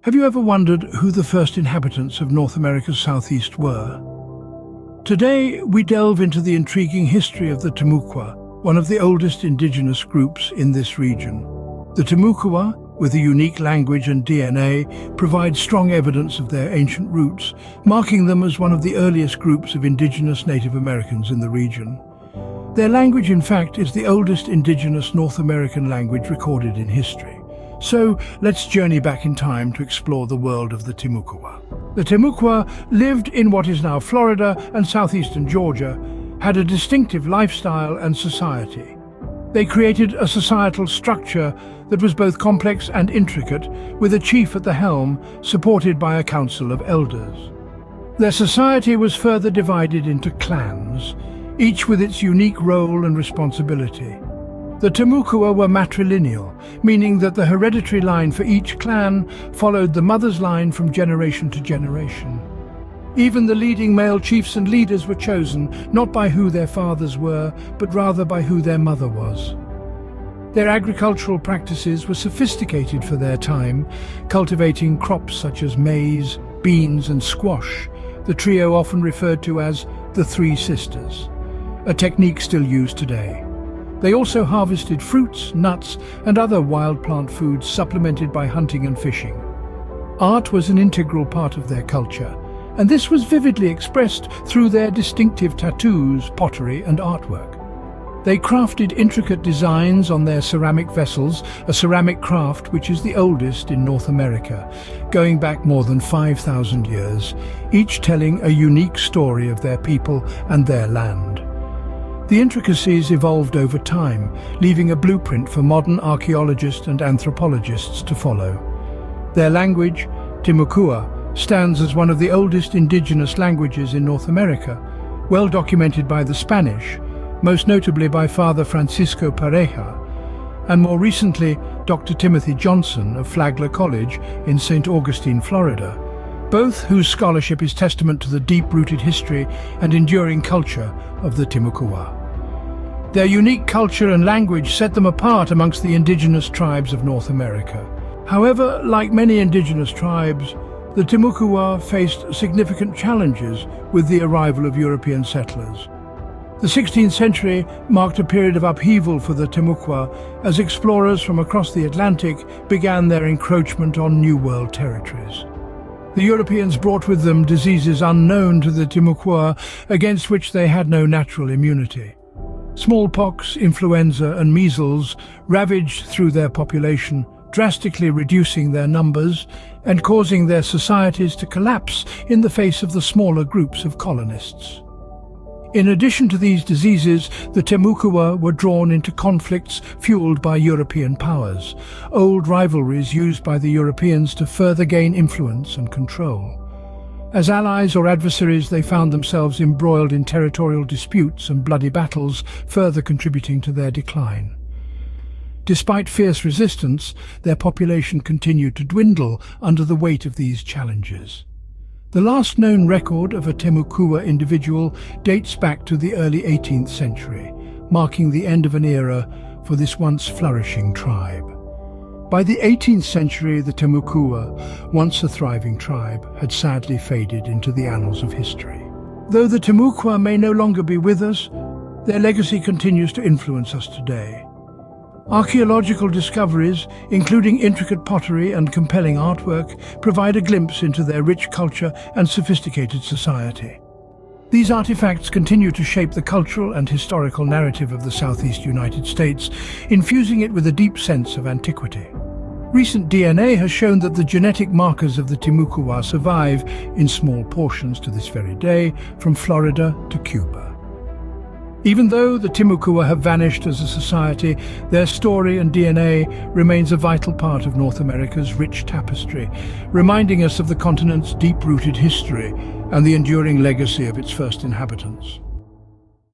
Have you ever wondered who the first inhabitants of North America's southeast were? Today, we delve into the intriguing history of the Timucua, one of the oldest indigenous groups in this region. The Timucua, with a unique language and DNA, provide strong evidence of their ancient roots, marking them as one of the earliest groups of indigenous Native Americans in the region. Their language, in fact, is the oldest indigenous North American language recorded in history. So, let's journey back in time to explore the world of the Timucua. The Timucua lived in what is now Florida and southeastern Georgia, had a distinctive lifestyle and society. They created a societal structure that was both complex and intricate, with a chief at the helm, supported by a council of elders. Their society was further divided into clans, each with its unique role and responsibility. The Timucua were matrilineal, meaning that the hereditary line for each clan followed the mother's line from generation to generation. Even the leading male chiefs and leaders were chosen not by who their fathers were, but rather by who their mother was. Their agricultural practices were sophisticated for their time, cultivating crops such as maize, beans and squash, the trio often referred to as the Three Sisters, a technique still used today. They also harvested fruits, nuts, and other wild plant foods supplemented by hunting and fishing. Art was an integral part of their culture, and this was vividly expressed through their distinctive tattoos, pottery, and artwork. They crafted intricate designs on their ceramic vessels, a ceramic craft which is the oldest in North America, going back more than 5,000 years, each telling a unique story of their people and their land. The intricacies evolved over time, leaving a blueprint for modern archaeologists and anthropologists to follow. Their language, Timucua, stands as one of the oldest indigenous languages in North America, well documented by the Spanish, most notably by Father Francisco Pareja, and more recently Dr. Timothy Johnson of Flagler College in St. Augustine, Florida, both whose scholarship is testament to the deep-rooted history and enduring culture of the Timucua. Their unique culture and language set them apart amongst the indigenous tribes of North America. However, like many indigenous tribes, the Timucua faced significant challenges with the arrival of European settlers. The 16th century marked a period of upheaval for the Timucua as explorers from across the Atlantic began their encroachment on New World territories. The Europeans brought with them diseases unknown to the Timucua, against which they had no natural immunity. Smallpox, influenza and measles ravaged through their population, drastically reducing their numbers and causing their societies to collapse in the face of the smaller groups of colonists. In addition to these diseases, the Timucua were drawn into conflicts fueled by European powers, old rivalries used by the Europeans to further gain influence and control. As allies or adversaries, they found themselves embroiled in territorial disputes and bloody battles, further contributing to their decline. Despite fierce resistance, their population continued to dwindle under the weight of these challenges. The last known record of a Timucua individual dates back to the early 18th century, marking the end of an era for this once flourishing tribe. By the 18th century, the Timucua, once a thriving tribe, had sadly faded into the annals of history. Though the Timucua may no longer be with us, their legacy continues to influence us today. Archaeological discoveries, including intricate pottery and compelling artwork, provide a glimpse into their rich culture and sophisticated society. These artifacts continue to shape the cultural and historical narrative of the Southeast United States, infusing it with a deep sense of antiquity. Recent DNA has shown that the genetic markers of the Timucua survive, in small portions to this very day, from Florida to Cuba. Even though the Timucua have vanished as a society, their story and DNA remains a vital part of North America's rich tapestry, reminding us of the continent's deep-rooted history and the enduring legacy of its first inhabitants.